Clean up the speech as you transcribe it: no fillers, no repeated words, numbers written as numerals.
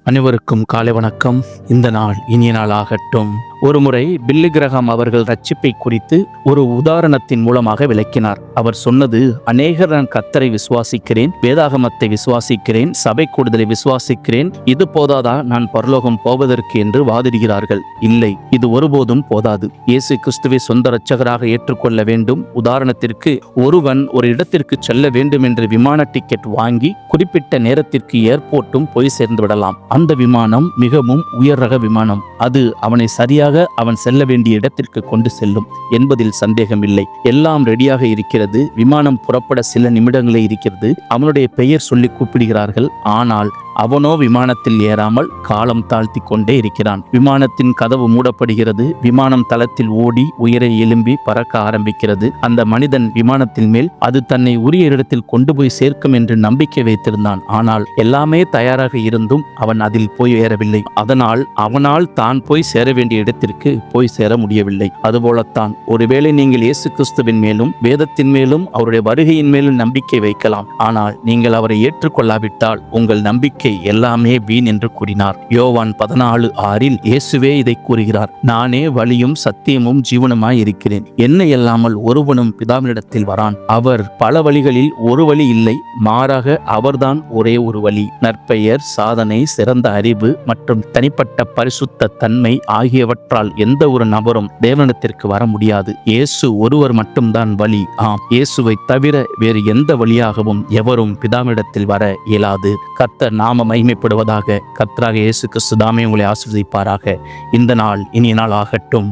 அனைவருக்கும் காலை வணக்கம். இந்த நாள் இனிய நாள் ஆகட்டும். ஒருமுறை பில்லி கிரஹாம் அவர்கள் ரட்சிப்பை குறித்து ஒரு உதாரணத்தின் மூலமாக விளக்கினார். அவர் சொன்னது, அநேகர் நான் கர்த்தரை விசுவாசிக்கிறேன், வேதாகமத்தை விசுவாசிக்கிறேன், சபை கூடுதலை விசுவாசிக்கிறேன், இது போதாதா நான் பரலோகம் போவதற்கு என்று வாதிடுகிறார்கள். இல்லை, இது ஒருபோதும் போதாது. இயேசு கிறிஸ்துவை சொந்த இரட்சகராக ஏற்றுக்கொள்ள வேண்டும். உதாரணத்திற்கு, ஒருவன் ஒரு இடத்திற்கு செல்ல வேண்டும் என்று விமான டிக்கெட் வாங்கி குறிப்பிட்ட நேரத்திற்கு ஏர்போர்ட்டும் போய் சேர்ந்து விடலாம். அந்த விமானம் மிகவும் உயர் ரக விமானம். அது அவனை சரியாக அவன் செல்ல வேண்டிய இடத்திற்கு கொண்டு செல்லும் என்பதில் சந்தேகமில்லை. எல்லாம் ரெடியாக இருக்கிறது. விமானம் புறப்பட சில நிமிடங்களே இருக்கிறது. அவனுடைய பெயர் சொல்லி கூப்பிடுகிறார்கள். ஆனால் அவனோ விமானத்தில் ஏறாமல் காலம் தாழ்த்தி கொண்டே இருக்கிறான். விமானத்தின் கதவு மூடப்படுகிறது. விமானம் தளத்தில் ஓடி உயரை எழும்பி பறக்க ஆரம்பிக்கிறது. அந்த மனிதன் விமானத்தின் மேல் அது தன்னை உரிய இடத்தில் கொண்டு போய் சேர்க்கும் என்று நம்பிக்கை வைத்திருந்தான். ஆனால் எல்லாமே தயாராக இருந்தும் அவன் அதில் போய் ஏறவில்லை. அதனால் அவனால் தான் போய் சேர வேண்டிய இடத்திற்கு போய் சேர முடியவில்லை. அதுபோலத்தான் ஒருவேளை நீங்கள் இயேசு கிறிஸ்துவின் மேலும் வேதத்தின் மேலும் அவருடைய வருகையின் மேலும் நம்பிக்கை வைக்கலாம். ஆனால் நீங்கள் அவரை ஏற்றுக்கொள்ளாவிட்டால் உங்கள் நம்பிக்கை எல்லாமே வீண் என்று கூறினார். யோவான் 14:6 இயேசுவே இதை கூறுகிறார். நானே வழியும் சத்தியமும் ஜீவனுமாய் இருக்கிறேன். என்னை இல்லாமல் ஒருவனும் பிதாவினிடத்தில் வரான். அவர் பல வழிகளில் ஒரு வழி இல்லை, மாறாக அவர்தான் ஒரே ஒரு வழி. நற்பெயர், சாதனை, சிறந்த அறிவு மற்றும் தனிப்பட்ட பரிசுத்த தன்மை ஆகியவற்றால் எந்த ஒரு நபரும் தேவனிடத்திற்கு வர முடியாது. இயேசு ஒருவர் மட்டும்தான் வழி. ஆம், இயேசுவை தவிர வேறு எந்த வழியாகவும் எவரும் பிதாவினிடத்தில் வர இயலாது. கர்த்தர் நாம மகிமைப்படுவதாக. கர்த்தராகிய இயேசு கிறிஸ்து தாமே உங்களை ஆசீர்வதிப்பாராக. இந்த நாள் இனிய நாள் ஆகட்டும்.